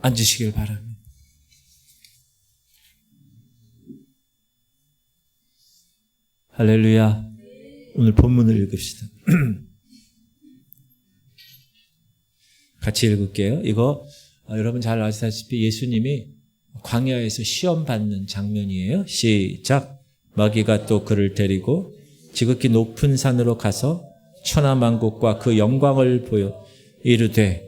앉으시길 바랍니다. 할렐루야. 오늘 본문을 읽읍시다. 같이 읽을게요. 이거 여러분 잘 아시다시피 예수님이 광야에서 시험 받는 장면이에요. 시작. 마귀가 또 그를 데리고 지극히 높은 산으로 가서 천하만국과 그 영광을 보여 이르되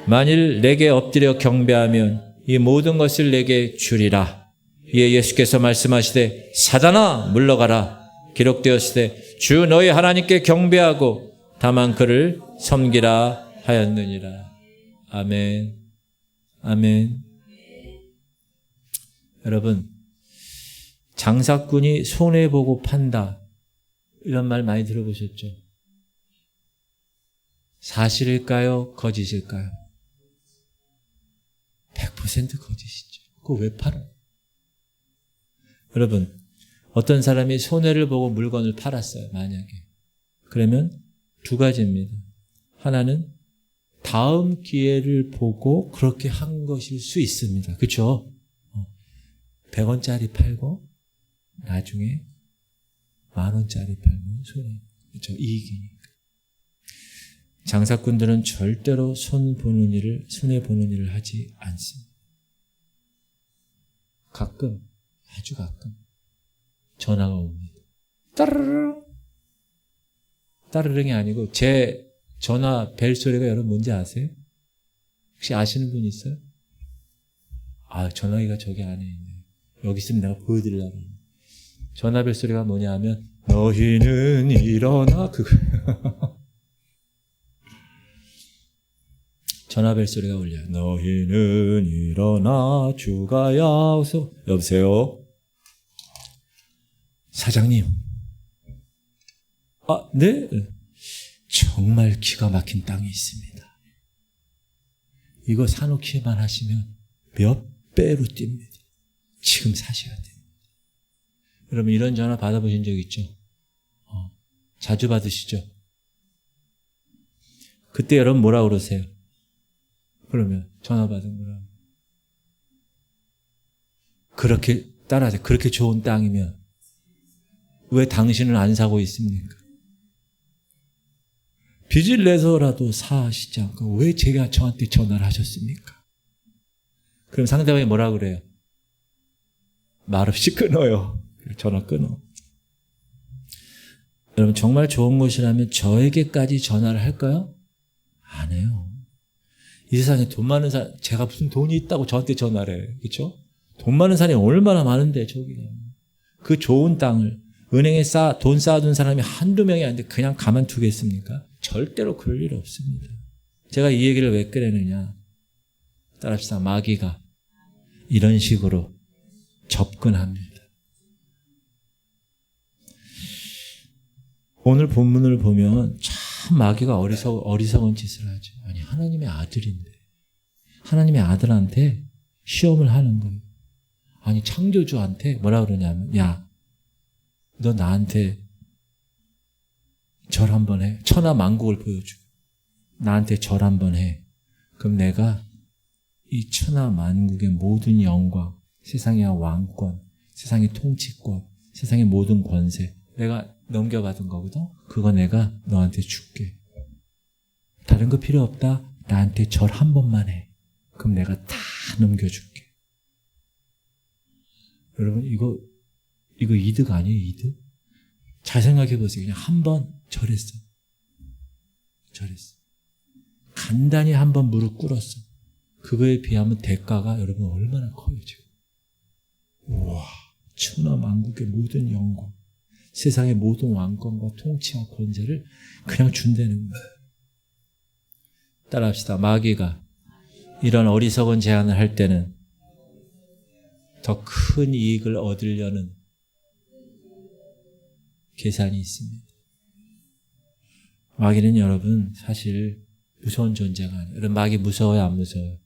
만일 내게 엎드려 경배하면 이 모든 것을 내게 주리라. 이에 예수께서 말씀하시되 사단아 물러가라. 기록되었으되 주 너희 하나님께 경배하고 다만 그를 섬기라 하였느니라. 아멘. 아멘. 여러분, 장사꾼이 손해보고 판다, 이런 말 많이 들어보셨죠? 사실일까요? 거짓일까요? 100% 거짓이죠. 그거 왜 팔아요? 여러분, 어떤 사람이 손해를 보고 물건을 팔았어요, 만약에. 그러면 두 가지입니다. 하나는 다음 기회를 보고 그렇게 한 것일 수 있습니다. 그렇죠? 100원짜리 팔고 나중에 10,000원짜리 팔면 손해. 그렇죠? 이익이니까. 장사꾼들은 절대로 손해 보는 일을 하지 않습니다. 가끔, 아주 가끔 전화가 옵니다. 따르릉. 따르릉이 아니고 제 전화 벨 소리가 여러분 뭔지 아세요? 혹시 아시는 분 있어요? 아, 전화기가 저기 안에 있네. 여기 있으면 내가 보여드리려고. 전화벨 소리가 뭐냐 하면 너희는 일어나, 그거. 전화벨 소리가 울려요. 너희는 일어나 주가 야오소. 여보세요? 사장님. 아, 네? 정말 기가 막힌 땅이 있습니다. 이거 사놓기만 하시면 몇 배로 뜁니다. 지금 사셔야 됩니다. 여러분 이런 전화 받아보신 적 있죠? 자주 받으시죠? 그때 여러분 뭐라 그러세요? 그러면 전화 받은 거라. 그렇게 따라하세요. 그렇게 좋은 땅이면 왜 당신은 안 사고 있습니까? 빚을 내서라도 사시지 않고 왜 제가 저한테 전화를 하셨습니까? 그럼 상대방이 뭐라 그래요? 말없이 끊어요. 전화 끊어. 여러분 정말 좋은 곳이라면 저에게까지 전화를 할까요? 안 해요. 이 세상에 돈 많은 사람, 제가 무슨 돈이 있다고 저한테 전화를 해요. 그렇죠? 돈 많은 사람이 얼마나 많은데 저기. 그 좋은 땅을 은행에 돈 쌓아둔 사람이 한두 명이 아닌데 그냥 가만두겠습니까? 절대로 그럴 일 없습니다. 제가 이 얘기를 왜 꺼내느냐. 따라합시다. 마귀가 이런 식으로 접근합니다. 오늘 본문을 보면 참 마귀가 어리석은 짓을 하죠. 아니 하나님의 아들인데 하나님의 아들한테 시험을 하는 거예요. 아니 창조주한테 뭐라 그러냐면 야, 너 나한테 절 한번 해. 천하 만국을 보여주고 나한테 절 한번 해. 그럼 내가 이 천하 만국의 모든 영광, 세상의 왕권, 세상의 통치권, 세상의 모든 권세 내가 넘겨받은 거거든. 그거 내가 너한테 줄게. 다른 거 필요 없다. 나한테 절 한 번만 해. 그럼 내가 다 넘겨줄게. 여러분 이거 이득 아니에요? 이득? 잘 생각해 보세요. 그냥 한 번 절했어. 간단히 한 번 무릎 꿇었어. 그거에 비하면 대가가 여러분 얼마나 커요 지금. 우와, 천하만국의 모든 영광, 세상의 모든 왕권과 통치와 권세를 그냥 준다는 거예요. 따라합시다. 마귀가 이런 어리석은 제안을 할 때는 더 큰 이익을 얻으려는 계산이 있습니다. 마귀는 여러분 사실 무서운 존재가 아니에요. 여러분 마귀 무서워요? 안 무서워요?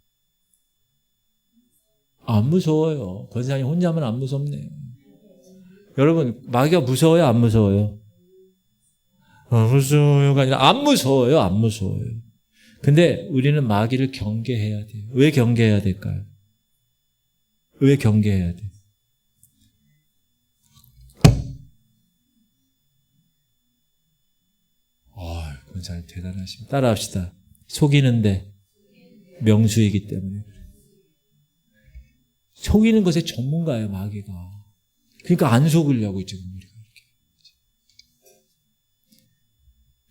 안 무서워요. 권사님 혼자면 안 무섭네. 여러분 마귀가 무서워요? 안 무서워요? 안 무서워요가 아니라 안 무서워요. 안 무서워요. 근데 우리는 마귀를 경계해야 돼요. 왜 경계해야 될까요? 왜 경계해야 돼요? 권사님 대단하십니다. 따라합시다. 속이는데 명수이기 때문에. 속이는 것에 전문가예요, 마귀가. 그러니까 안 속으려고 지금 우리가 이렇게.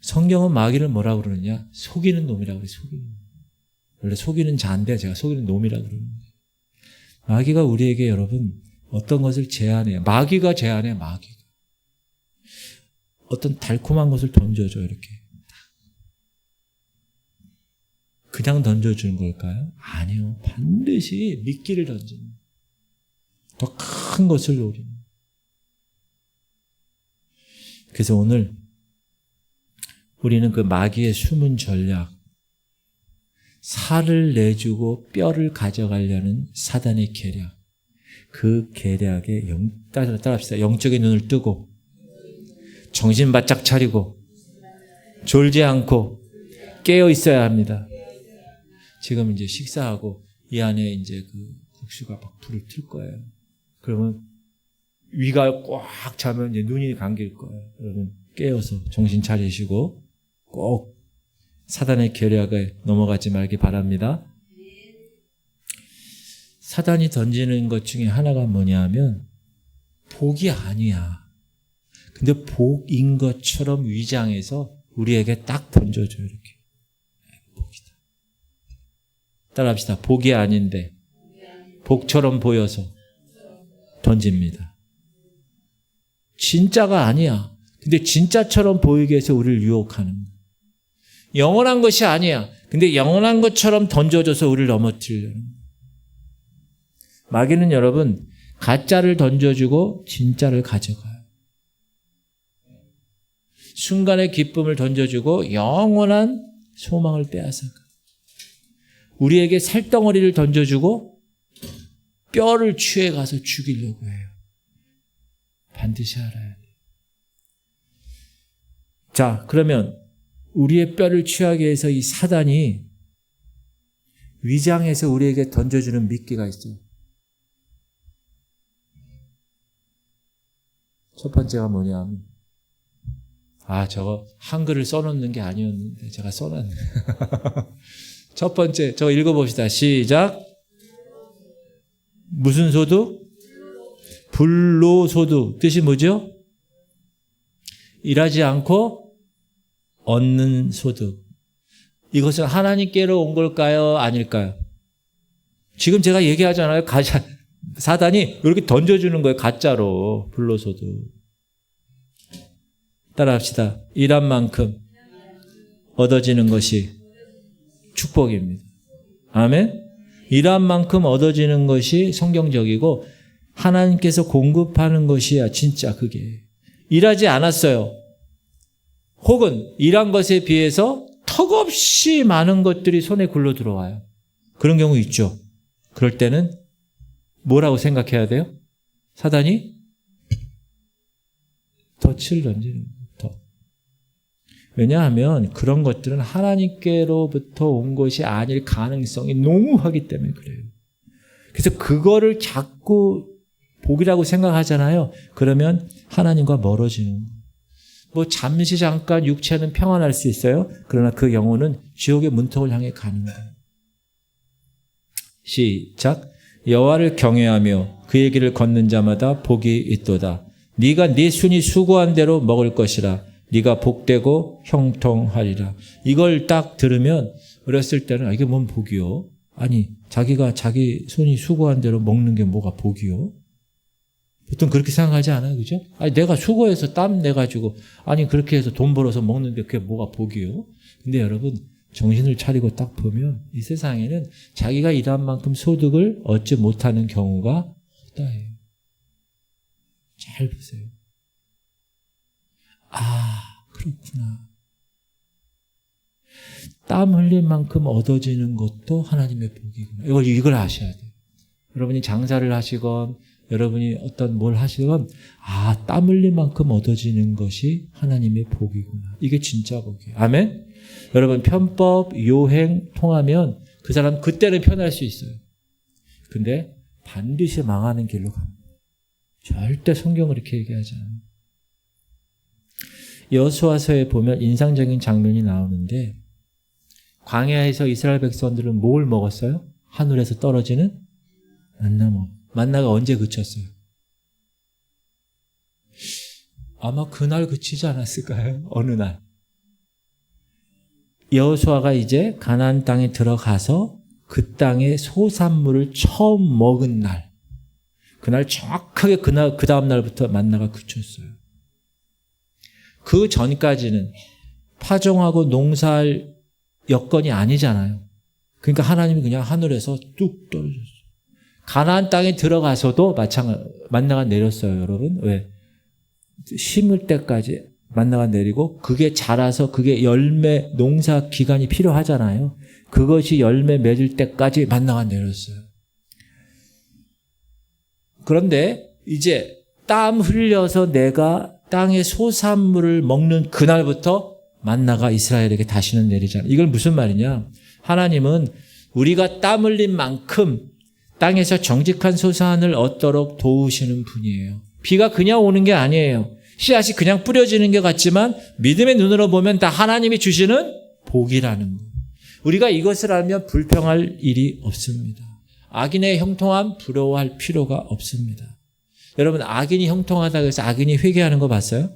성경은 마귀를 뭐라고 그러느냐? 속이는 놈이라고 그래요. 속이는 놈. 원래 속이는 자인데 제가 속이는 놈이라고 그러는데. 마귀가 우리에게 여러분 어떤 것을 제안해요. 마귀가 제안해, 마귀가. 어떤 달콤한 것을 던져줘, 이렇게. 그냥 던져주는 걸까요? 아니요. 반드시 미끼를 던지는. 더 큰 것을 노리는. 그래서 오늘 우리는 그 마귀의 숨은 전략, 살을 내주고 뼈를 가져가려는 사단의 계략, 그 계략에 따라합시다. 영적인 눈을 뜨고 정신 바짝 차리고 졸지 않고 깨어 있어야 합니다. 지금 이제 식사하고 이 안에 이제 그 국수가 막 불을 틀 거예요. 그러면 위가 꽉 차면 이제 눈이 감길 거예요. 여러분 깨어서 정신 차리시고 꼭 사단의 계략에 넘어가지 말기 바랍니다. 사단이 던지는 것 중에 하나가 뭐냐면 복이 아니야. 근데 복인 것처럼 위장해서 우리에게 딱 던져줘요. 이렇게. 복이다. 따라합시다. 복이 아닌데 복처럼 보여서 던집니다. 진짜가 아니야. 근데 진짜처럼 보이게 해서 우리를 유혹하는 거야. 영원한 것이 아니야. 근데 영원한 것처럼 던져줘서 우리를 넘어뜨리려는 거야. 마귀는 여러분 가짜를 던져주고 진짜를 가져가요. 순간의 기쁨을 던져주고 영원한 소망을 빼앗아가. 우리에게 살덩어리를 던져주고 뼈를 취해가서 죽이려고 해요. 반드시 알아야 돼요. 자, 그러면 우리의 뼈를 취하게 해서 이 사단이 위장해서 우리에게 던져주는 미끼가 있어요. 첫 번째가 뭐냐면 저거 한글을 써놓는 게 아니었는데 제가 써놨네. 첫 번째 저거 읽어봅시다. 시작. 무슨 소득? 불로소득. 뜻이 뭐죠? 일하지 않고 얻는 소득. 이것은 하나님께로 온 걸까요? 아닐까요? 지금 제가 얘기하잖아요. 사단이 이렇게 던져주는 거예요. 가짜로. 불로소득. 따라합시다. 일한 만큼 얻어지는 것이 축복입니다. 아멘? 일한 만큼 얻어지는 것이 성경적이고 하나님께서 공급하는 것이야. 진짜 그게. 일하지 않았어요. 혹은 일한 것에 비해서 턱없이 많은 것들이 손에 굴러 들어와요. 그런 경우 있죠. 그럴 때는 뭐라고 생각해야 돼요? 사단이 덫을 던지는 거예요. 왜냐하면 그런 것들은 하나님께로부터 온 것이 아닐 가능성이 농후하기 때문에 그래요. 그래서 그거를 자꾸 복이라고 생각하잖아요. 그러면 하나님과 멀어지는 거예요. 잠시 잠깐 육체는 평안할 수 있어요. 그러나 그 영혼은 지옥의 문턱을 향해 가는 거예요. 시작. 여호와를 경외하며 그의 길을 걷는 자마다 복이 있도다. 네가 네 순이 수고한 대로 먹을 것이라. 네가 복되고 형통하리라. 이걸 딱 들으면 어렸을 때는 이게 뭔 복이요? 아니 자기가 자기 손이 수고한 대로 먹는 게 뭐가 복이요? 보통 그렇게 생각하지 않아요? 그죠? 내가 수고해서 땀 내가지고 그렇게 해서 돈 벌어서 먹는데 그게 뭐가 복이요? 근데 여러분 정신을 차리고 딱 보면 이 세상에는 자기가 일한 만큼 소득을 얻지 못하는 경우가 없다 해요. 잘 보세요. 그렇구나. 땀 흘린 만큼 얻어지는 것도 하나님의 복이구나. 이걸 아셔야 돼요. 여러분이 장사를 하시건 여러분이 어떤 뭘 하시건 땀 흘린 만큼 얻어지는 것이 하나님의 복이구나. 이게 진짜 복이에요. 아멘? 여러분 편법, 요행 통하면 그 사람 그때는 편할 수 있어요. 근데 반드시 망하는 길로 갑니다. 절대 성경은 그렇게 얘기하지 않아요. 여호수아서에 보면 인상적인 장면이 나오는데 광야에서 이스라엘 백성들은 뭘 먹었어요? 하늘에서 떨어지는 만나 먹. 만나가 언제 그쳤어요? 아마 그날 그치지 않았을까요? 어느 날. 여호수아가 이제 가나안 땅에 들어가서 그 땅의 소산물을 처음 먹은 날. 그날 정확하게 그 다음 날부터 만나가 그쳤어요. 그 전까지는 파종하고 농사할 여건이 아니잖아요. 그러니까 하나님이 그냥 하늘에서 뚝 떨어졌어요. 가나안 땅에 들어가서도 마찬가지 만나가 내렸어요, 여러분. 왜? 심을 때까지 만나가 내리고 그게 자라서 그게 열매 농사 기간이 필요하잖아요. 그것이 열매 맺을 때까지 만나가 내렸어요. 그런데 이제 땀 흘려서 내가 땅의 소산물을 먹는 그날부터 만나가 이스라엘에게 다시는 내리잖아요. 이걸 무슨 말이냐? 하나님은 우리가 땀 흘린 만큼 땅에서 정직한 소산을 얻도록 도우시는 분이에요. 비가 그냥 오는 게 아니에요. 씨앗이 그냥 뿌려지는 게 같지만 믿음의 눈으로 보면 다 하나님이 주시는 복이라는 거예요. 우리가 이것을 알면 불평할 일이 없습니다. 악인의 형통함 부러워할 필요가 없습니다. 여러분 악인이 형통하다고 해서 악인이 회개하는 거 봤어요?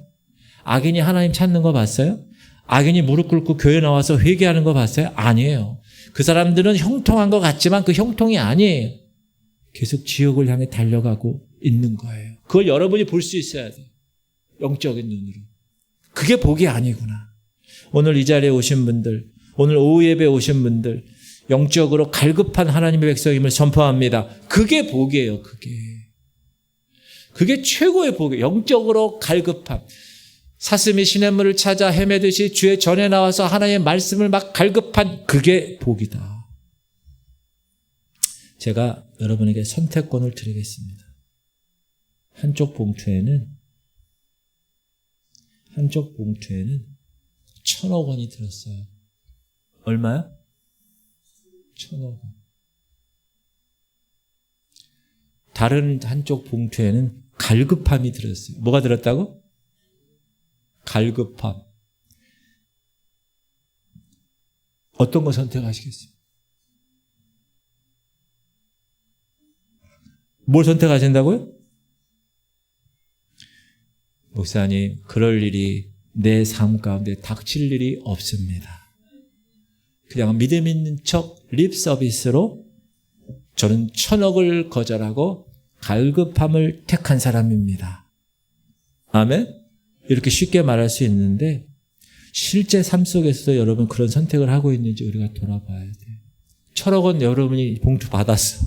악인이 하나님 찾는 거 봤어요? 악인이 무릎 꿇고 교회 나와서 회개하는 거 봤어요? 아니에요. 그 사람들은 형통한 것 같지만 그 형통이 아니에요. 계속 지옥을 향해 달려가고 있는 거예요. 그걸 여러분이 볼 수 있어야 돼요. 영적인 눈으로. 그게 복이 아니구나. 오늘 이 자리에 오신 분들, 오늘 오후 예배에 오신 분들, 영적으로 갈급한 하나님의 백성임을 선포합니다. 그게 복이에요. 그게 최고의 복이에요. 영적으로 갈급함. 사슴이 시냇물을 찾아 헤매듯이 주의 전에 나와서 하나님의 말씀을 막 갈급한 그게 복이다. 제가 여러분에게 선택권을 드리겠습니다. 한쪽 봉투에는 1,000억 원이 들었어요. 얼마야? 1,000억 원. 다른 한쪽 봉투에는 갈급함이 들었어요. 뭐가 들었다고? 갈급함. 어떤 거 선택하시겠어요? 뭘 선택하신다고요? 목사님, 그럴 일이 내 삶 가운데 닥칠 일이 없습니다. 그냥 믿음 있는 척 립 서비스로 저는 1,000억을 거절하고 갈급함을 택한 사람입니다. 아멘? 이렇게 쉽게 말할 수 있는데 실제 삶 속에서도 여러분 그런 선택을 하고 있는지 우리가 돌아봐야 돼요. 1,000억 원 여러분이 봉투 받았어.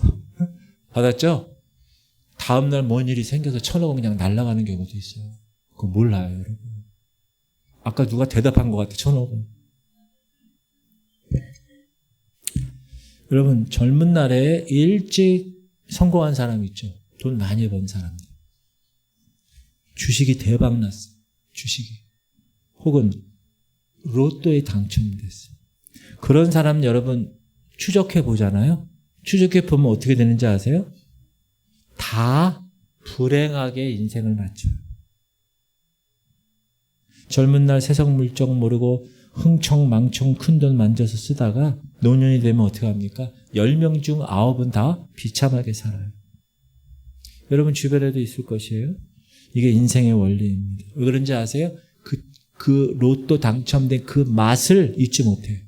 받았죠? 다음날 뭔 일이 생겨서 1,000억 원 그냥 날아가는 경우도 있어요. 그거 몰라요, 여러분. 아까 누가 대답한 것 같아, 1,000억 원. 여러분, 젊은 날에 일찍 성공한 사람 있죠? 돈 많이 번 사람들. 주식이 대박 났어요. 주식이. 혹은 로또에 당첨됐어요. 그런 사람 여러분 추적해 보잖아요. 추적해 보면 어떻게 되는지 아세요? 다 불행하게 인생을 맞춰요. 젊은 날 세상 물정 모르고 흥청망청 큰 돈 만져서 쓰다가 노년이 되면 어떻게 합니까? 10명 중 9은 다 비참하게 살아요. 여러분 주변에도 있을 것이에요. 이게 인생의 원리입니다. 왜 그런지 아세요? 그 로또 당첨된 그 맛을 잊지 못해요.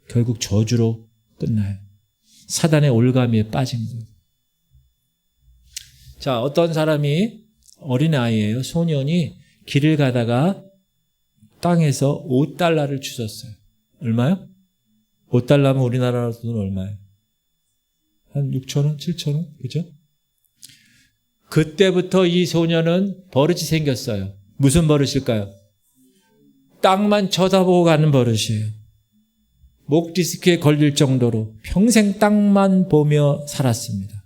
결국 저주로 끝나요. 사단의 올가미에 빠진 거예요. 자, 어떤 사람이 어린아이예요. 소년이 길을 가다가 땅에서 $5를 주웠어요. 얼마요? $5면 우리나라 돈 얼마예요? 한 6,000원, 7,000원? 그죠? 그때부터 이 소년은 버릇이 생겼어요. 무슨 버릇일까요? 땅만 쳐다보고 가는 버릇이에요. 목 디스크에 걸릴 정도로 평생 땅만 보며 살았습니다.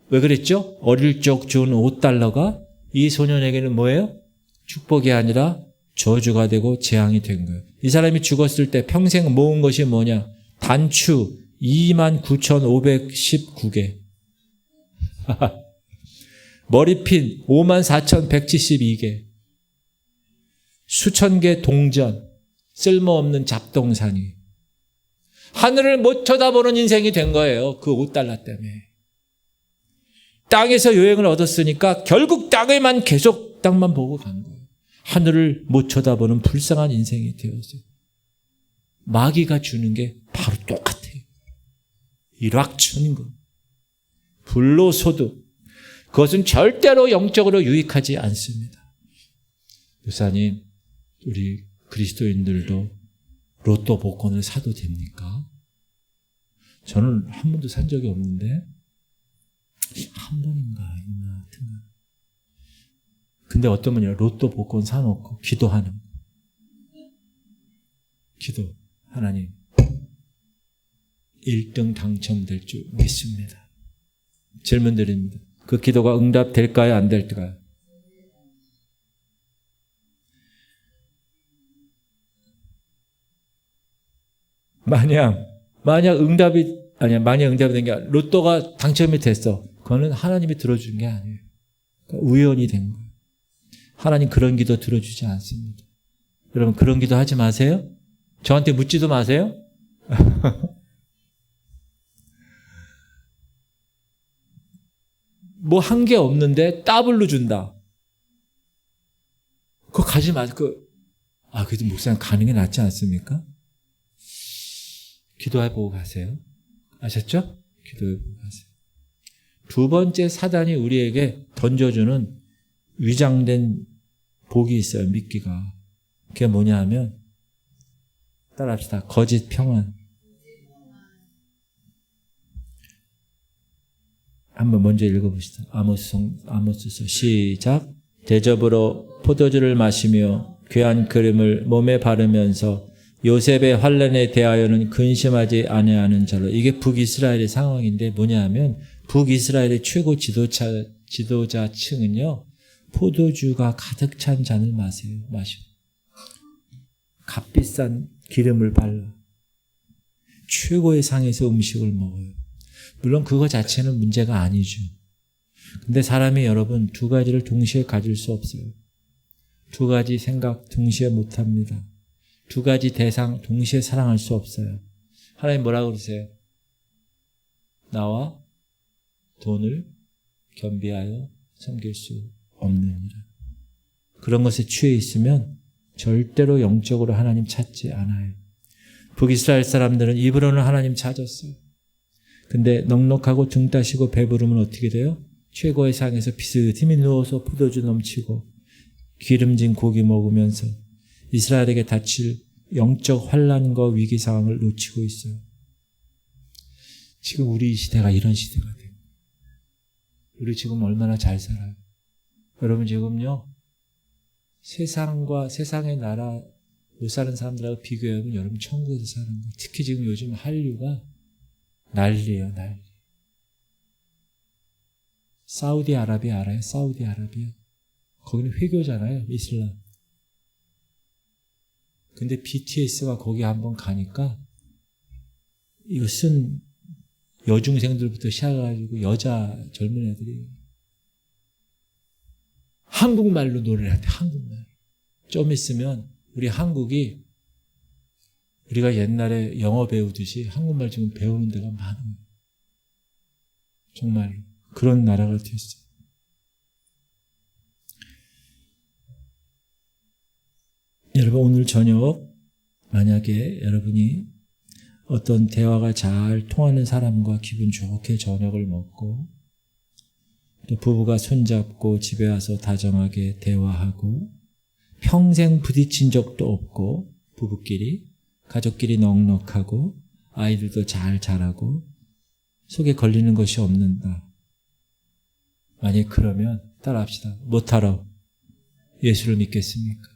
왜 그랬죠? 어릴 적 준 $5가 이 소년에게는 뭐예요? 축복이 아니라 저주가 되고 재앙이 된 거예요. 이 사람이 죽었을 때 평생 모은 것이 뭐냐? 단추 29,519개. 머리핀 54,172개. 수천 개 동전, 쓸모없는 잡동사니. 하늘을 못 쳐다보는 인생이 된 거예요. 그 5달러 때문에. 땅에서 요행을 얻었으니까 결국 땅에만 계속 땅만 보고 간 거예요. 하늘을 못 쳐다보는 불쌍한 인생이 되었어요. 마귀가 주는 게 바로 똑같아요. 일확천금, 불로소득. 그것은 절대로 영적으로 유익하지 않습니다. 목사님, 우리 그리스도인들도 로또 복권을 사도 됩니까? 저는 한 번도 산 적이 없는데 한 번인가 있나 하여튼. 근데 어떤 분이 로또 복권 사놓고 기도하는 기도. 하나님 1등 당첨될 줄 믿습니다. 질문 드립니다. 그 기도가 응답될까요? 안 될까요? 만약 응답이 된 게 로또가 당첨이 됐어. 그거는 하나님이 들어준 게 아니에요. 그러니까 우연이 된 거예요. 하나님 그런 기도 들어주지 않습니다. 여러분 그런 기도 하지 마세요. 저한테 묻지도 마세요. 뭐 한 게 없는데 더블로 준다. 그거 가지 마세요. 그래도 목사님 가는 게 낫지 않습니까? 기도해보고 가세요. 아셨죠? 기도해보고 가세요. 두 번째 사단이 우리에게 던져주는 위장된 복이 있어요. 미끼가. 그게 뭐냐 하면 따라합시다. 거짓 평안. 한번 먼저 읽어봅시다. 아모스서 시작. 대접으로 포도주를 마시며 귀한 그림을 몸에 바르면서 요셉의 환난에 대하여는 근심하지 아니하는 자로. 이게 북이스라엘의 상황인데 뭐냐 하면 북이스라엘의 최고 지도자층은요. 포도주가 가득 찬 잔을 마셔요. 값비싼 기름을 발라 최고의 상에서 음식을 먹어요. 물론 그거 자체는 문제가 아니죠. 근데 사람이 여러분 두 가지를 동시에 가질 수 없어요. 두 가지 생각 동시에 못합니다. 두 가지 대상 동시에 사랑할 수 없어요. 하나님 뭐라고 그러세요? 나와 돈을 겸비하여 섬길 수 없느니라. 그런 것에 취해 있으면 절대로 영적으로 하나님 찾지 않아요. 북이스라엘 사람들은 입으로는 하나님 찾았어요. 근데 넉넉하고 등 따시고 배부르면 어떻게 돼요? 최고의 상에서 비스듬히 누워서 포도주 넘치고 기름진 고기 먹으면서 이스라엘에게 닥칠 영적 환난과 위기 상황을 놓치고 있어요. 지금 우리 시대가 이런 시대가 돼요. 우리 지금 얼마나 잘 살아요. 여러분 지금요. 세상과 세상의 나라 못 사는 사람들하고 비교하면 여러분 천국에서 사는 거예요. 특히 지금 요즘 한류가 난리예요. 난리. 사우디아라비아 알아요? 사우디아라비아. 거기는 회교잖아요. 이슬람. 근데 BTS가 거기 한번 가니까 이거 쓴 여중생들부터 시작해가지고 여자 젊은 애들이 한국말로 노래를 한대. 한국말. 좀 있으면 우리 한국이 우리가 옛날에 영어 배우듯이 한국말 지금 배우는 데가 많아요. 정말로. 그런 나라가 됐어요. 여러분 오늘 저녁 만약에 여러분이 어떤 대화가 잘 통하는 사람과 기분 좋게 저녁을 먹고 또 부부가 손잡고 집에 와서 다정하게 대화하고 평생 부딪힌 적도 없고 부부끼리 가족끼리 넉넉하고 아이들도 잘 자라고 속에 걸리는 것이 없는다. 만약 그러면 따라합시다. 못하러 예수를 믿겠습니까?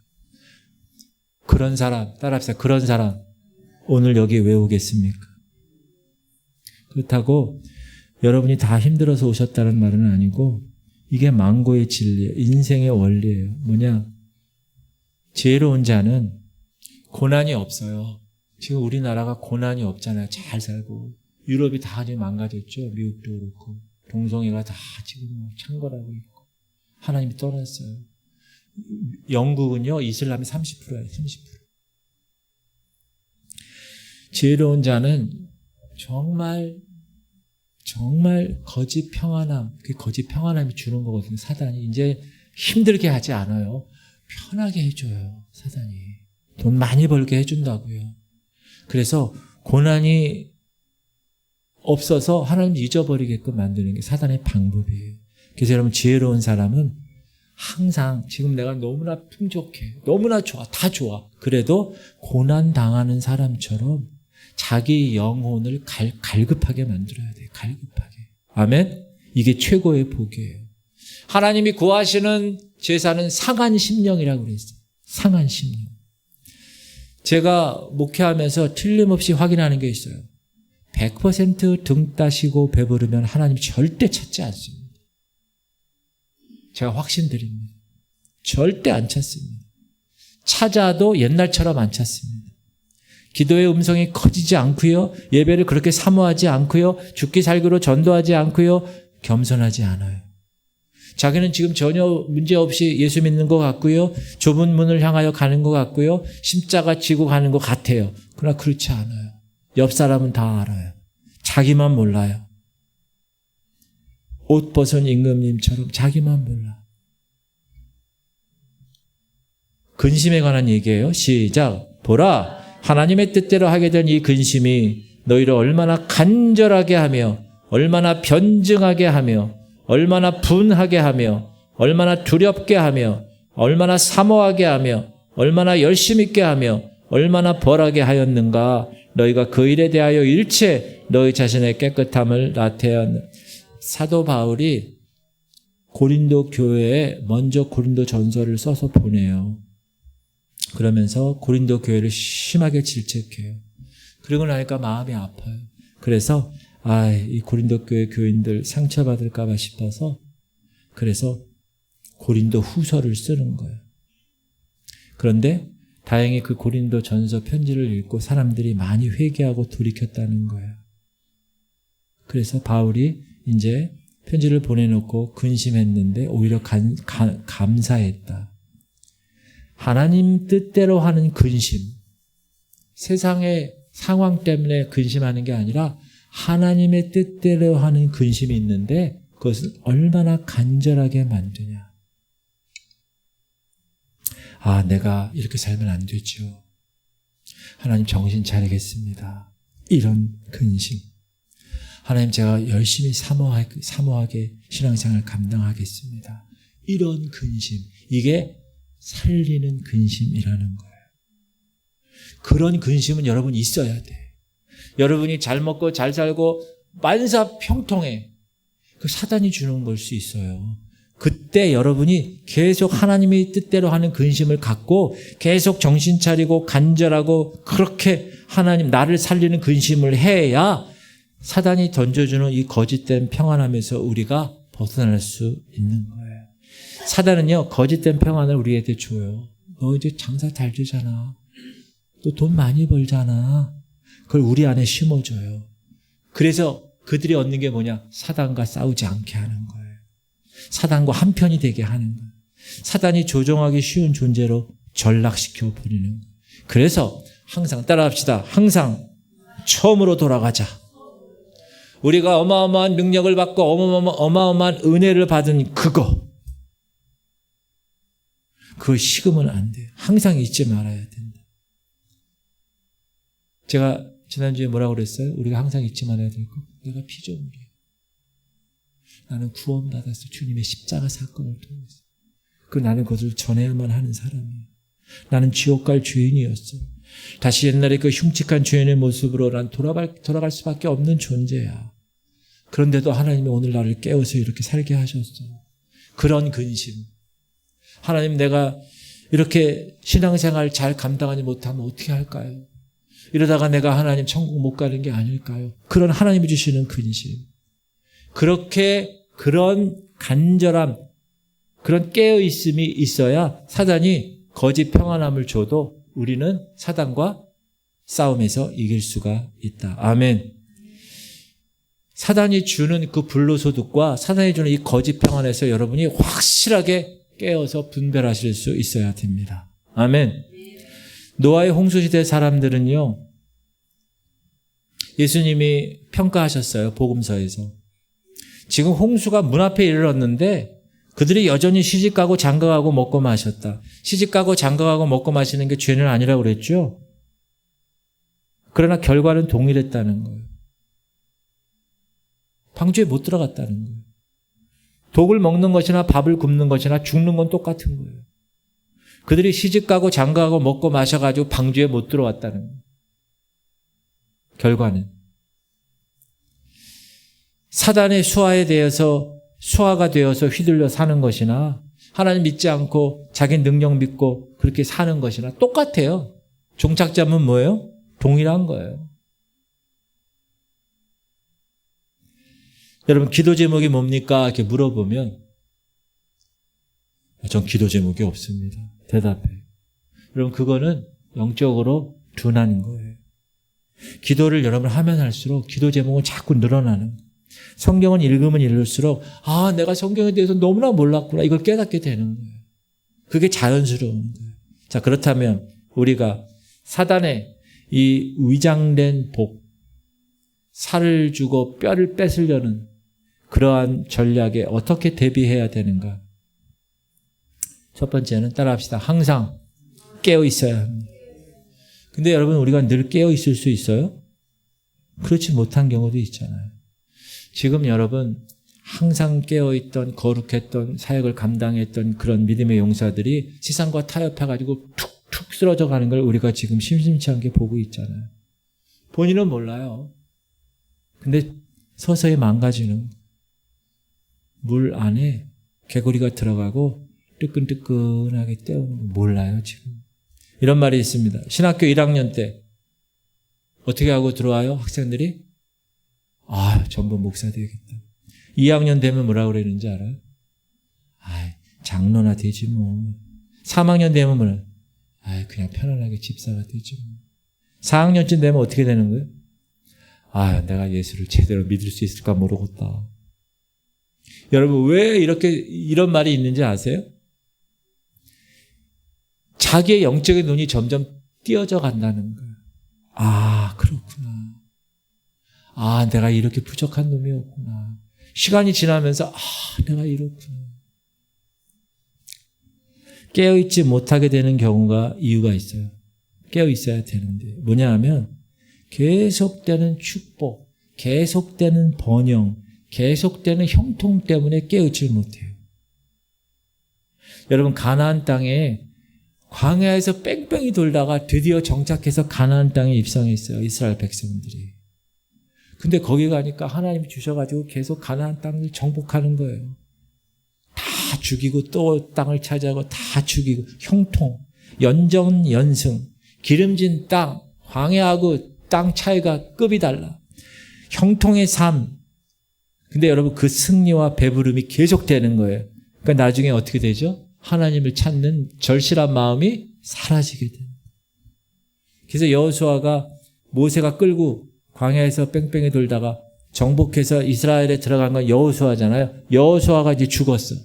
그런 사람 따라합시다. 그런 사람 오늘 여기 왜 오겠습니까? 그렇다고 여러분이 다 힘들어서 오셨다는 말은 아니고 이게 망고의 진리예요. 인생의 원리예요. 뭐냐? 지혜로운 자는 고난이 없어요. 지금 우리나라가 고난이 없잖아요. 잘 살고. 유럽이 다 지금 망가졌죠. 미국도 그렇고. 동성애가 다 지금 창궐하고 있고. 하나님이 떠났어요. 영국은요, 이슬람이 30%예요. 30%. 지혜로운 자는 정말 거짓 평안함, 그 거짓 평안함이 주는 거거든요. 사단이 이제 힘들게 하지 않아요. 편하게 해줘요. 사단이. 돈 많이 벌게 해준다고요. 그래서 고난이 없어서 하나님 잊어버리게끔 만드는 게 사단의 방법이에요. 그래서 여러분, 지혜로운 사람은 항상 지금 내가 너무나 풍족해, 너무나 좋아, 다 좋아. 그래도 고난 당하는 사람처럼 자기 영혼을 갈급하게 만들어야 돼요. 갈급하게. 아멘? 이게 최고의 복이에요. 하나님이 구하시는 제사는 상한 심령이라고 그랬어요. 상한 심령. 제가 목회하면서 틀림없이 확인하는 게 있어요. 100% 등 따시고 배부르면 하나님 절대 찾지 않습니다. 제가 확신드립니다. 절대 안 찾습니다. 찾아도 옛날처럼 안 찾습니다. 기도의 음성이 커지지 않고요. 예배를 그렇게 사모하지 않고요. 죽기 살기로 전도하지 않고요. 겸손하지 않아요. 자기는 지금 전혀 문제없이 예수 믿는 것 같고요. 좁은 문을 향하여 가는 것 같고요. 십자가 지고 가는 것 같아요. 그러나 그렇지 않아요. 옆 사람은 다 알아요. 자기만 몰라요. 옷 벗은 임금님처럼 자기만 몰라. 근심에 관한 얘기예요. 시작. 보라, 하나님의 뜻대로 하게 된 이 근심이 너희를 얼마나 간절하게 하며 얼마나 변증하게 하며 얼마나 분하게 하며 얼마나 두렵게 하며 얼마나 사모하게 하며 얼마나 열심 있게 하며 얼마나 벌하게 하였는가. 너희가 그 일에 대하여 일체 너희 자신의 깨끗함을 나타내었느니라. 사도 바울이 고린도 교회에 먼저 고린도 전서를 써서 보내요. 그러면서 고린도 교회를 심하게 질책해요. 그러고 나니까 마음이 아파요. 그래서 이 고린도 교회 교인들 상처받을까 봐 싶어서 그래서 고린도 후서를 쓰는 거예요. 그런데 다행히 그 고린도 전서 편지를 읽고 사람들이 많이 회개하고 돌이켰다는 거예요. 그래서 바울이 이제 편지를 보내놓고 근심했는데 오히려 감사했다. 하나님 뜻대로 하는 근심, 세상의 상황 때문에 근심하는 게 아니라 하나님의 뜻대로 하는 근심이 있는데 그것을 얼마나 간절하게 만드냐. 내가 이렇게 살면 안 되죠. 하나님 정신 차리겠습니다. 이런 근심. 하나님 제가 열심히 사모하게 신앙생활 감당하겠습니다. 이런 근심. 이게 살리는 근심이라는 거예요. 그런 근심은 여러분 있어야 돼. 여러분이 잘 먹고 잘 살고 만사평통해. 그 사단이 주는 걸 수 있어요. 그때 여러분이 계속 하나님의 뜻대로 하는 근심을 갖고 계속 정신 차리고 간절하고 그렇게 하나님 나를 살리는 근심을 해야 사단이 던져주는 이 거짓된 평안함에서 우리가 벗어날 수 있는 거예요. 사단은요, 거짓된 평안을 우리한테 줘요. 너 이제 장사 잘 되잖아. 또 돈 많이 벌잖아. 그걸 우리 안에 심어줘요. 그래서 그들이 얻는 게 뭐냐? 사단과 싸우지 않게 하는 거예요. 사단과 한편이 되게 하는 거예요. 사단이 조종하기 쉬운 존재로 전락시켜 버리는 거예요. 그래서 항상 따라합시다. 항상 처음으로 돌아가자. 우리가 어마어마한 능력을 받고 어마어마한 은혜를 받은 그거 식으면 안 돼요. 항상 잊지 말아야 된다. 제가 지난주에 뭐라고 그랬어요? 우리가 항상 잊지 말아야 될 거. 내가 피조물이야. 나는 구원받았어. 주님의 십자가 사건을 통해서. 나는 그것을 전해야만 하는 사람이에요. 나는 지옥 갈 죄인이었어. 다시 옛날에 그 흉측한 죄인의 모습으로 난 돌아갈 수밖에 없는 존재야. 그런데도 하나님이 오늘 나를 깨워서 이렇게 살게 하셨어. 그런 근심. 하나님, 내가 이렇게 신앙생활 잘 감당하지 못하면 어떻게 할까요? 이러다가 내가 하나님 천국 못 가는 게 아닐까요? 그런 하나님이 주시는 근심. 그런 간절함, 그런 깨어있음이 있어야 사단이 거짓 평안함을 줘도 우리는 사단과 싸움에서 이길 수가 있다. 아멘. 사단이 주는 그 불로소득과 사단이 주는 이 거짓 평안에서 여러분이 확실하게 깨어서 분별하실 수 있어야 됩니다. 아멘. 노아의 홍수시대 사람들은요, 예수님이 평가하셨어요. 복음서에서. 지금 홍수가 문 앞에 이르렀는데 그들이 여전히 시집가고 장가가고 먹고 마셨다. 시집가고 장가가고 먹고 마시는 게 죄는 아니라고 그랬죠. 그러나 결과는 동일했다는 거예요. 방주에 못 들어갔다는 거예요. 독을 먹는 것이나 밥을 굶는 것이나 죽는 건 똑같은 거예요. 그들이 시집가고 장가가고 먹고 마셔가지고 방주에 못 들어왔다는 거예요. 결과는 사단의 수하에 대해서 수하가 되어서 휘둘려 사는 것이나 하나님 믿지 않고 자기 능력 믿고 그렇게 사는 것이나 똑같아요. 종착점은 뭐예요? 동일한 거예요. 여러분 기도 제목이 뭡니까? 이렇게 물어보면 전 기도 제목이 없습니다. 대답해. 여러분 그거는 영적으로 둔한 거예요. 기도를 여러분 하면 할수록 기도 제목은 자꾸 늘어나는 거예요. 성경은 읽으면 읽을수록 내가 성경에 대해서 너무나 몰랐구나 이걸 깨닫게 되는 거예요. 그게 자연스러운 거예요. 자, 그렇다면 우리가 사단의 이 위장된 복, 살을 주고 뼈를 뺏으려는 그러한 전략에 어떻게 대비해야 되는가? 첫 번째는 따라합시다. 항상 깨어 있어야 합니다. 근데 여러분 우리가 늘 깨어 있을 수 있어요? 그렇지 못한 경우도 있잖아요. 지금 여러분 항상 깨어있던 거룩했던 사역을 감당했던 그런 믿음의 용사들이 세상과 타협해가지고 툭툭 쓰러져 가는 걸 우리가 지금 심심치 않게 보고 있잖아요. 본인은 몰라요. 근데 서서히 망가지는 물 안에 개구리가 들어가고 뜨끈뜨끈하게 떼우는 거 몰라요 지금. 이런 말이 있습니다. 신학교 1학년 때 어떻게 하고 들어와요? 학생들이 전부 목사 되겠다. 2학년 되면 뭐라고 그러는지 알아요? 장로나 되지 뭐. 3학년 되면 뭐라? 그냥 편안하게 집사가 되지 뭐. 4학년쯤 되면 어떻게 되는 거예요? 내가 예수를 제대로 믿을 수 있을까 모르겠다. 여러분 왜 이런 말이 있는지 아세요? 자기의 영적인 눈이 점점 띄어져 간다는 거예요. 그렇구나. 내가 이렇게 부족한 놈이었구나. 시간이 지나면서 내가 이렇구나. 깨어있지 못하게 되는 경우가 이유가 있어요. 깨어있어야 되는데 뭐냐 하면 계속되는 축복, 계속되는 번영, 계속되는 형통 때문에 깨어있지 못해요. 여러분 가나안 땅에 광야에서 뺑뺑이 돌다가 드디어 정착해서 가나안 땅에 입성했어요. 이스라엘 백성들이. 근데 거기 가니까 하나님이 주셔가지고 계속 가나안 땅을 정복하는 거예요. 다 죽이고 또 땅을 차지하고 다 죽이고 형통, 연전연승, 기름진 땅, 광야하고 땅 차이가 급이 달라. 형통의 삶. 근데 여러분 그 승리와 배부름이 계속되는 거예요. 그러니까 나중에 어떻게 되죠? 하나님을 찾는 절실한 마음이 사라지게 돼요. 그래서 여호수아가 모세가 끌고 광야에서 뺑뺑이 돌다가 정복해서 이스라엘에 들어간 건 여호수아잖아요. 여호수아가 이제 죽었어.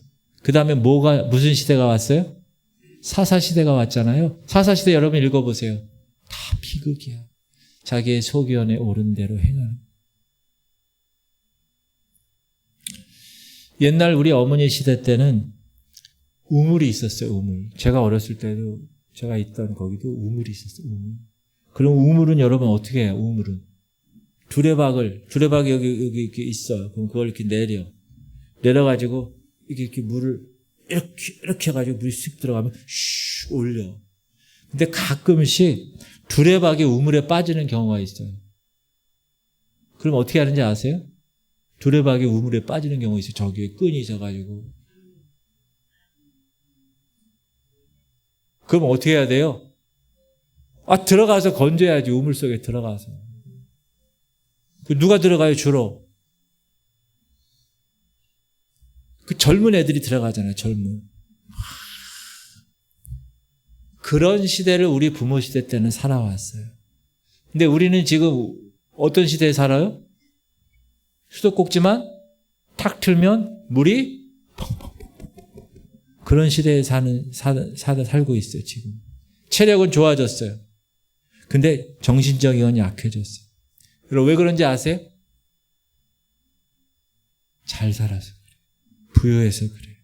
그 다음에 무슨 시대가 왔어요? 사사시대가 왔잖아요. 사사시대 여러분 읽어보세요. 다 비극이야. 자기의 소견에 옳은 대로 행하는. 옛날 우리 어머니 시대 때는 우물이 있었어요. 우물. 제가 어렸을 때도 제가 있던 거기도 우물이 있었어요. 우물. 그럼 우물은 여러분 어떻게 해요? 우물은 두레박이 여기 이렇게 있어요. 그럼 그걸 이렇게 내려가지고 이렇게 물을 이렇게 해가지고 물이 쓱 들어가면 슉 올려. 근데 가끔씩 두레박이 우물에 빠지는 경우가 있어요. 그럼 어떻게 하는지 아세요? 두레박이 우물에 빠지는 경우가 있어요. 저기에 끈이 있어가지고. 그럼 어떻게 해야 돼요? 들어가서 건져야지. 우물 속에 들어가서. 누가 들어가요 주로? 그 젊은 애들이 들어가잖아요. 젊은. 그런 시대를 우리 부모 시대 때는 살아왔어요. 근데 우리는 지금 어떤 시대에 살아요? 수도꼭지만 탁 틀면 물이 펑펑. 그런 시대에 살고 있어요, 지금. 체력은 좋아졌어요. 근데 정신적인 건 약해졌어요. 그리고 왜 그런지 아세요? 잘 살아서 그래요. 부유해서 그래요.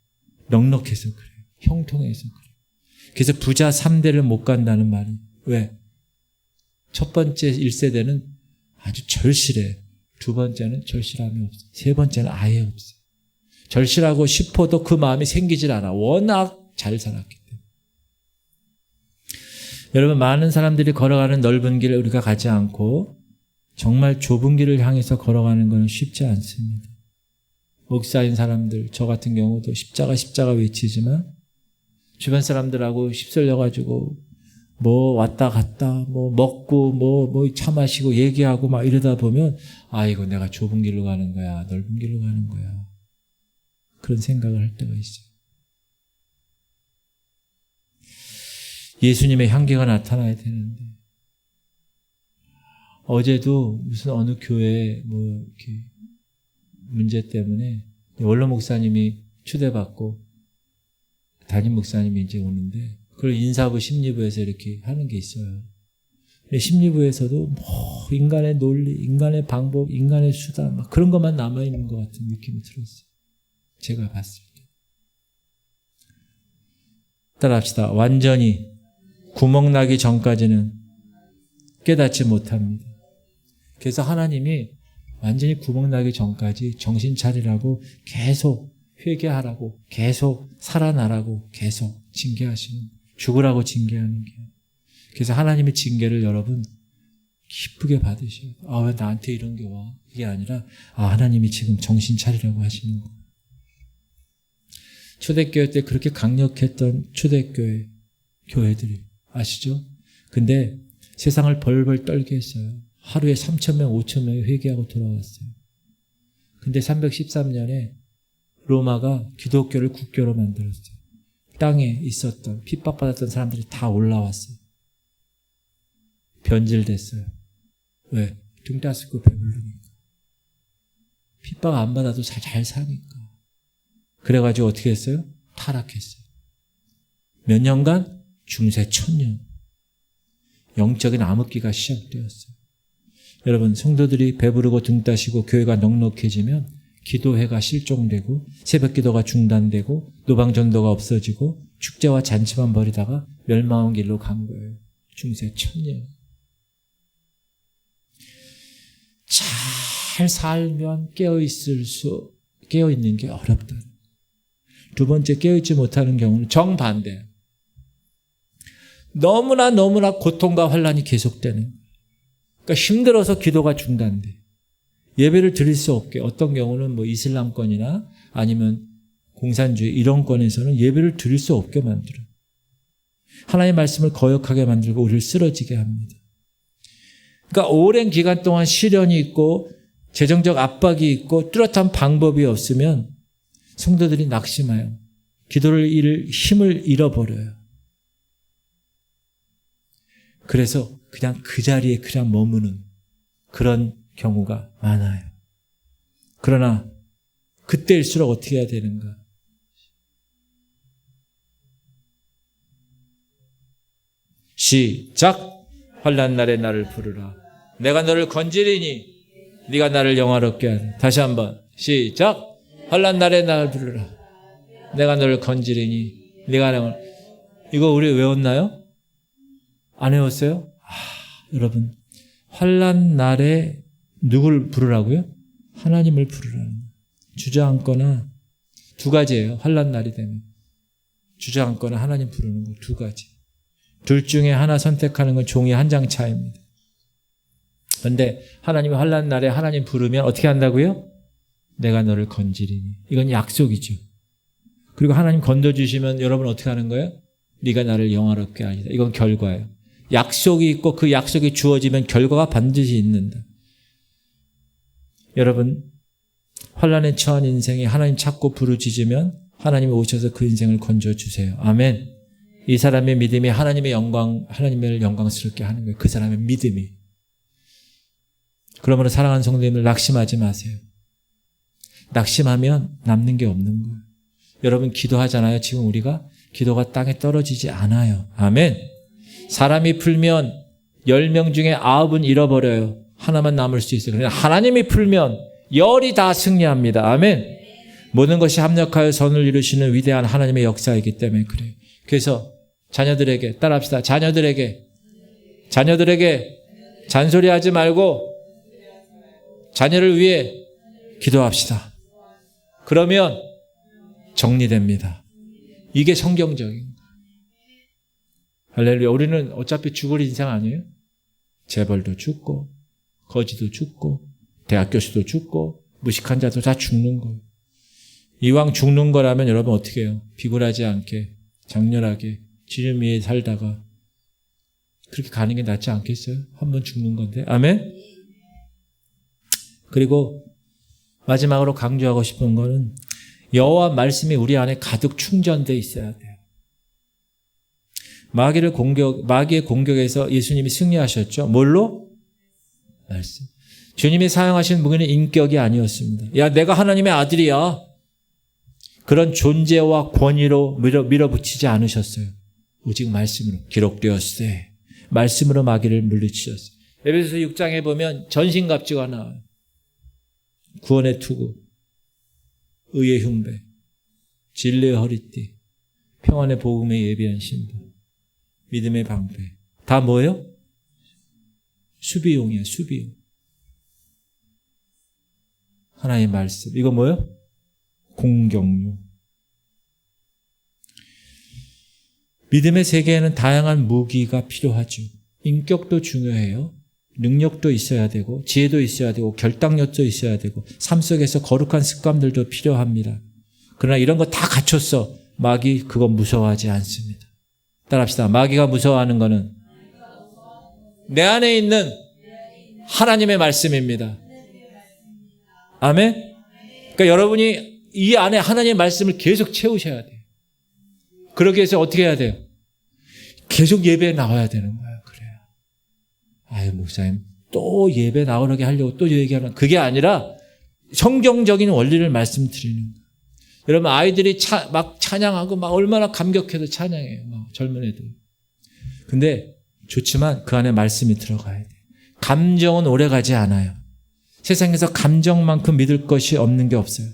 넉넉해서 그래요. 형통해서 그래요. 그래서 부자 3대를 못 간다는 말이. 왜? 첫 번째 1세대는 아주 절실해. 두 번째는 절실함이 없어요. 세 번째는 아예 없어요. 절실하고 싶어도 그 마음이 생기질 않아. 워낙 잘 살았기 때문에. 여러분, 많은 사람들이 걸어가는 넓은 길을 우리가 가지 않고 정말 좁은 길을 향해서 걸어가는 건 쉽지 않습니다. 목사인 사람들, 저 같은 경우도 십자가 외치지만 주변 사람들하고 휩쓸려가지고 뭐 왔다 갔다 뭐 먹고 뭐 차 마시고 얘기하고 막 이러다 보면 이거 내가 좁은 길로 가는 거야, 넓은 길로 가는 거야. 그런 생각을 할 때가 있어요. 예수님의 향기가 나타나야 되는데 어제도 무슨 어느 교회 뭐 이렇게 문제 때문에 원로 목사님이 초대받고 담임 목사님이 이제 오는데 그걸 인사부 심리부에서 이렇게 하는 게 있어요. 심리부에서도 뭐 인간의 논리, 인간의 방법, 인간의 수단 막 그런 것만 남아있는 것 같은 느낌이 들었어요. 제가 봤을 때. 따라합시다. 완전히 구멍 나기 전까지는 깨닫지 못합니다. 그래서 하나님이 완전히 구멍 나기 전까지 정신 차리라고 계속 회개하라고 계속 살아나라고 계속 징계하시는, 죽으라고 징계하는 게. 그래서 하나님의 징계를 여러분 기쁘게 받으셔야 돼요. 왜 나한테 이런 게 와? 그게 아니라 하나님이 지금 정신 차리라고 하시는 거예요. 초대교회 때 그렇게 강력했던 초대교회 교회들이 아시죠? 근데 세상을 벌벌 떨게 했어요. 하루에 3,000명, 5,000명이 회개하고 돌아왔어요. 근데 313년에 로마가 기독교를 국교로 만들었어요. 땅에 있었던 핍박받았던 사람들이 다 올라왔어요. 변질됐어요. 왜? 등 따스고 배부르니까. 핍박 안 받아도 잘 사니까. 그래가지고 어떻게 했어요? 타락했어요. 몇 년간? 중세 1000년. 영적인 암흑기가 시작되었어요. 여러분, 성도들이 배부르고 등 따시고 교회가 넉넉해지면 기도회가 실종되고 새벽기도가 중단되고 노방전도가 없어지고 축제와 잔치만 벌이다가 멸망한 길로 간 거예요. 중세 1000년. 잘 살면 깨어있는 게 어렵다. 두 번째, 깨어있지 못하는 경우는 정반대. 너무나 고통과 환란이 계속되는. 그러니까 힘들어서 기도가 중단돼. 예배를 드릴 수 없게. 어떤 경우는 뭐 이슬람권이나 아니면 공산주의 이런 권에서는 예배를 드릴 수 없게 만들어요. 하나님의 말씀을 거역하게 만들고 우리를 쓰러지게 합니다. 그러니까 오랜 기간 동안 시련이 있고 재정적 압박이 있고 뚜렷한 방법이 없으면 성도들이 낙심해요. 기도를 힘을 잃어버려요. 그래서 그냥 그 자리에 그냥 머무는 그런 경우가 많아요. 그러나 그때일수록 어떻게 해야 되는가? 시작! 환난 날에 나를 부르라. 내가 너를 건지리니 네가 나를 영화롭게 하라. 다시 한번 시작! 환난 날에 나를 부르라. 내가 너를 건지리니 네가 나를. 이거 우리 외웠나요? 안 외웠어요? 여러분, 환난 날에 누굴 부르라고요? 하나님을 부르라는. 주저앉거나 두 가지예요. 환난 날이 되면 주저앉거나 하나님 부르는 거 두 가지. 둘 중에 하나 선택하는 건 종이 한 장 차이입니다. 그런데 하나님이 환난 날에 하나님 부르면 어떻게 한다고요? 내가 너를 건지리니. 이건 약속이죠. 그리고 하나님 건져주시면 여러분 어떻게 하는 거예요? 네가 나를 영화롭게 하리라. 이건 결과예요. 약속이 있고 그 약속이 주어지면 결과가 반드시 있는다. 여러분, 환난에 처한 인생에 하나님 찾고 부르짖으면 하나님이 오셔서 그 인생을 건져주세요. 아멘. 이 사람의 믿음이 하나님을 영광스럽게 하는 거예요. 그 사람의 믿음이. 그러므로 사랑하는 성도님들, 낙심하지 마세요. 낙심하면 남는 게 없는 거예요. 여러분 기도하잖아요. 지금 우리가 기도가 땅에 떨어지지 않아요. 아멘. 사람이 풀면 10명 중에 9은 잃어버려요. 하나만 남을 수 있어요. 그러나 하나님이 풀면 10이 다 승리합니다. 아멘. 모든 것이 합력하여 선을 이루시는 위대한 하나님의 역사이기 때문에 그래요. 그래서 자녀들에게 따라합시다. 자녀들에게 잔소리하지 말고 자녀를 위해 기도합시다. 그러면 정리됩니다. 이게 성경적인 거예요. 할렐루야. 우리는 어차피 죽을 인생 아니에요? 재벌도 죽고 거지도 죽고 대학 교수도 죽고 무식한 자도 다 죽는 거예요. 이왕 죽는 거라면 여러분 어떻게 해요? 비굴하지 않게 장렬하게 주님 위에 살다가 그렇게 가는 게 낫지 않겠어요? 한 번 죽는 건데. 아멘. 그리고 마지막으로 강조하고 싶은 거는 여호와 말씀이 우리 안에 가득 충전되어 있어야 돼요. 마귀의 공격에서 예수님이 승리하셨죠. 뭘로? 말씀. 주님이 사용하신 무기는 인격이 아니었습니다. 야, 내가 하나님의 아들이야. 그런 존재와 권위로 밀어붙이지 않으셨어요. 오직 말씀으로 기록되었으되 말씀으로 마귀를 물리치셨어요. 에베소서 6장에 보면 전신갑주가 나와요. 구원의 투구, 의의 흉배, 진리의 허리띠, 평안의 복음에 예비한 신부, 믿음의 방패. 다 뭐예요? 수비용이에요. 수비용. 하나님의 말씀. 이거 뭐예요? 공격용. 믿음의 세계에는 다양한 무기가 필요하죠. 인격도 중요해요. 능력도 있어야 되고 지혜도 있어야 되고 결단력도 있어야 되고 삶 속에서 거룩한 습관들도 필요합니다. 그러나 이런 거 다 갖췄어. 마귀 그거 무서워하지 않습니다. 따라합시다. 마귀가 무서워하는 거는 내 안에 있는 하나님의 말씀입니다. 아멘? 그러니까 여러분이 이 안에 하나님의 말씀을 계속 채우셔야 돼요. 그러기 위해서 어떻게 해야 돼요? 계속 예배에 나와야 되는 거예요. 그래요. 아유, 목사님, 또 예배 나오게 하려고 또 얘기하는, 그게 아니라 성경적인 원리를 말씀드리는 거예요. 여러분, 아이들이 막 찬양하고 막 얼마나 감격해서 찬양해요. 막 젊은 애들. 근데 좋지만 그 안에 말씀이 들어가야 돼요. 감정은 오래 가지 않아요. 세상에서 감정만큼 믿을 것이 없는 게 없어요.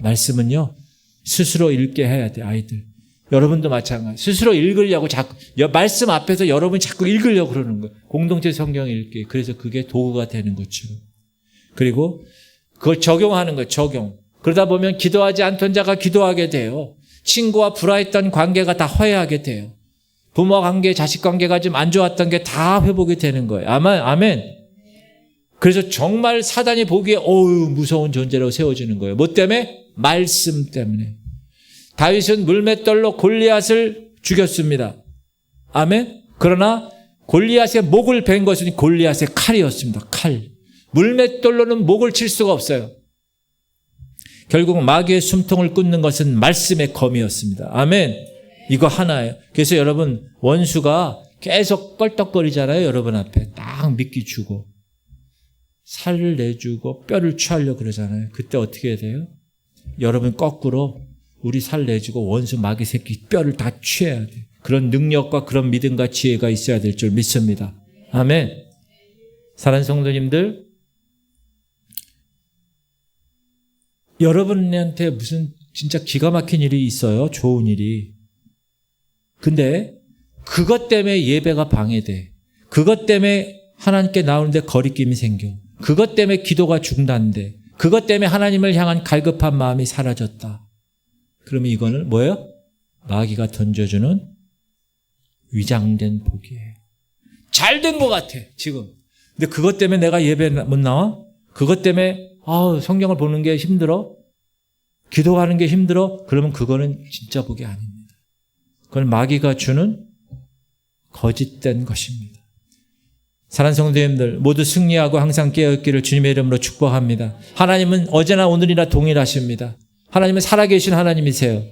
말씀은요, 스스로 읽게 해야 돼요, 아이들. 여러분도 마찬가지. 스스로 읽으려고 자꾸, 말씀 앞에서 여러분이 자꾸 읽으려고 그러는 거예요. 공동체 성경 읽기. 그래서 그게 도구가 되는 거죠. 그리고 그걸 적용하는 거예요, 적용. 그러다 보면 기도하지 않던 자가 기도하게 돼요. 친구와 불화했던 관계가 다 화해하게 돼요. 부모 관계, 자식 관계가 좀 안 좋았던 게 다 회복이 되는 거예요. 아멘. 그래서 정말 사단이 보기에 무서운 존재로 세워지는 거예요. 뭐 때문에? 말씀 때문에. 다윗은 물맷돌로 골리앗을 죽였습니다. 아멘. 그러나 골리앗의 목을 벤 것은 골리앗의 칼이었습니다. 칼. 물맷돌로는 목을 칠 수가 없어요. 결국 마귀의 숨통을 끊는 것은 말씀의 검이었습니다. 아멘. 이거 하나예요. 그래서 여러분, 원수가 계속 껄떡거리잖아요. 여러분 앞에 딱 미끼 주고 살을 내주고 뼈를 취하려고 그러잖아요. 그때 어떻게 해야 돼요? 여러분 거꾸로 우리 살 내주고 원수 마귀 새끼 뼈를 다 취해야 돼요. 그런 능력과 그런 믿음과 지혜가 있어야 될 줄 믿습니다. 아멘. 사랑하는 성도님들, 여러분한테 무슨 진짜 기가 막힌 일이 있어요. 좋은 일이. 근데 그것 때문에 예배가 방해돼. 그것 때문에 하나님께 나오는데 거리낌이 생겨. 그것 때문에 기도가 중단돼. 그것 때문에 하나님을 향한 갈급한 마음이 사라졌다. 그러면 이거는 뭐예요? 마귀가 던져주는 위장된 복이에요. 잘 된 것 같아, 지금. 근데 그것 때문에 내가 예배 못 나와? 그것 때문에 성경을 보는 게 힘들어? 기도하는 게 힘들어? 그러면 그거는 진짜 복이 아닙니다. 그건 마귀가 주는 거짓된 것입니다. 사랑하는 성도님들, 모두 승리하고 항상 깨어있기를 주님의 이름으로 축복합니다. 하나님은 어제나 오늘이나 동일하십니다. 하나님은 살아계신 하나님이세요.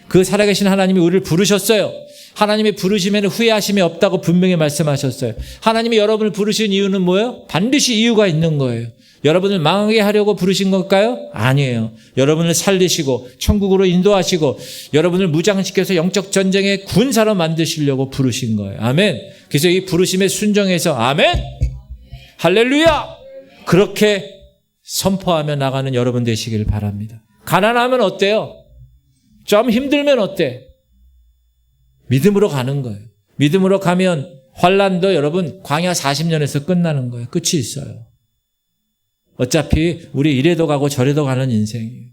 그 살아계신 하나님이 우리를 부르셨어요. 하나님의 부르심에는 후회하심이 없다고 분명히 말씀하셨어요. 하나님이 여러분을 부르신 이유는 뭐예요? 반드시 이유가 있는 거예요. 여러분을 망하게 하려고 부르신 걸까요? 아니에요. 여러분을 살리시고 천국으로 인도하시고 여러분을 무장시켜서 영적 전쟁의 군사로 만드시려고 부르신 거예요. 아멘. 그래서 이 부르심에 순종해서 아멘. 할렐루야. 그렇게 선포하며 나가는 여러분 되시길 바랍니다. 가난하면 어때요? 좀 힘들면 어때? 믿음으로 가는 거예요. 믿음으로 가면 환난도 여러분 광야 40년에서 끝나는 거예요. 끝이 있어요. 어차피 우리 이래도 가고 저래도 가는 인생이에요.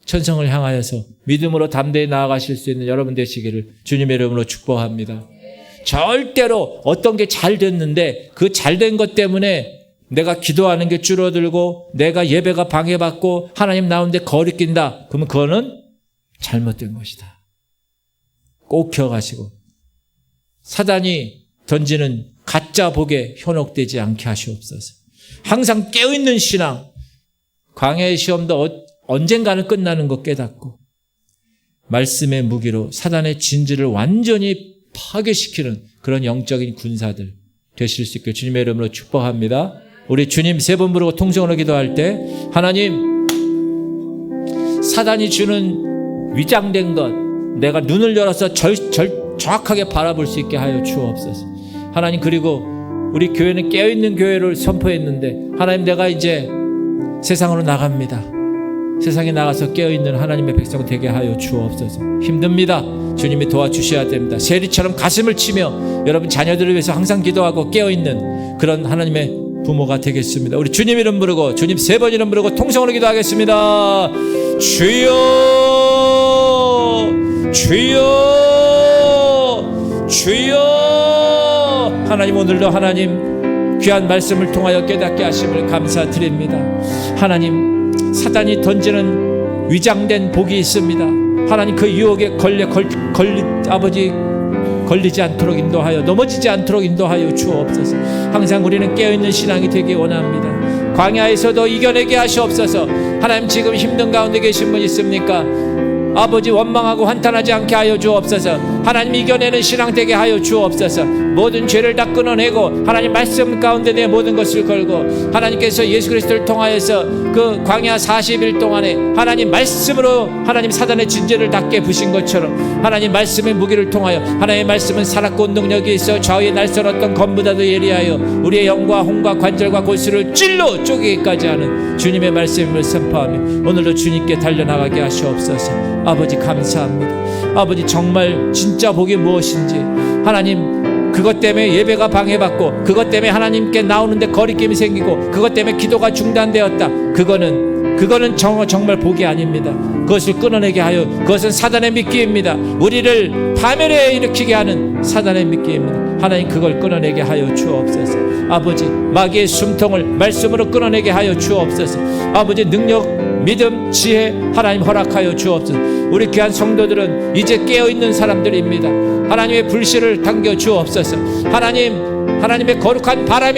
천성을 향하여서 믿음으로 담대히 나아가실 수 있는 여러분 되시기를 주님의 이름으로 축복합니다. 절대로 어떤 게 잘 됐는데 그 잘된 것 때문에 내가 기도하는 게 줄어들고 내가 예배가 방해받고 하나님 나오는데 거리낀다. 그러면 그거는 잘못된 것이다. 꼭 기억하시고 사단이 던지는 가짜 복에 현혹되지 않게 하시옵소서. 항상 깨어있는 신앙, 광야의 시험도 언젠가는 끝나는 거 깨닫고 말씀의 무기로 사단의 진지를 완전히 파괴시키는 그런 영적인 군사들 되실 수 있게 주님의 이름으로 축복합니다. 우리 주님 3번 부르고 통성으로 기도할 때 하나님 사단이 주는 위장된 것 내가 눈을 열어서 정확하게 바라볼 수 있게 하여 주옵소서. 하나님 그리고 우리 교회는 깨어있는 교회를 선포했는데 하나님 내가 이제 세상으로 나갑니다. 세상에 나가서 깨어있는 하나님의 백성 되게 하여 주옵소서. 힘듭니다. 주님이 도와주셔야 됩니다. 세리처럼 가슴을 치며 여러분 자녀들을 위해서 항상 기도하고 깨어있는 그런 하나님의 부모가 되겠습니다. 우리 주님 이름 부르고 주님 3번 이름 부르고 통성으로 기도하겠습니다. 주여 주여 주여. 하나님 오늘도 하나님 귀한 말씀을 통하여 깨닫게 하심을 감사드립니다. 하나님 사단이 던지는 위장된 복이 있습니다. 하나님 그 유혹에 걸리지 않도록 인도하여 넘어지지 않도록 인도하여 주옵소서. 항상 우리는 깨어있는 신앙이 되기 원합니다. 광야에서도 이겨내게 하시옵소서. 하나님 지금 힘든 가운데 계신 분 있습니까? 아버지 원망하고 한탄하지 않게 하여 주옵소서. 하나님 이겨내는 신앙 되게 하여 주옵소서. 모든 죄를 다 끊어내고 하나님 말씀 가운데 내 모든 것을 걸고 하나님께서 예수 그리스도를 통하여서 그 광야 40일 동안에 하나님 말씀으로 하나님 사단의 진죄를 다 깨부신 것처럼 하나님 말씀의 무기를 통하여 하나님의 말씀은 살았고 능력이 있어 좌우에 날선 검보다도 예리하여 우리의 영과 혼과 관절과 골수를 찔러 쪼개기까지 하는 주님의 말씀을 선포하며 오늘도 주님께 달려나가게 하시옵소서. 아버지 감사합니다. 아버지 정말 진짜 복이 무엇인지 하나님 그것 때문에 예배가 방해받고 그것 때문에 하나님께 나오는데 거리낌이 생기고 그것 때문에 기도가 중단되었다. 그거는 정말 복이 아닙니다. 그것을 끊어내게 하여 그것은 사단의 미끼입니다. 우리를 파멸에 일으키게 하는 사단의 미끼입니다. 하나님 그걸 끊어내게 하여 주옵소서. 아버지 마귀의 숨통을 말씀으로 끊어내게 하여 주옵소서. 아버지 능력 믿음, 지혜 하나님 허락하여 주옵소서. 우리 귀한 성도들은 이제 깨어있는 사람들입니다. 하나님의 불씨를 당겨 주옵소서. 하나님의 거룩한 바람이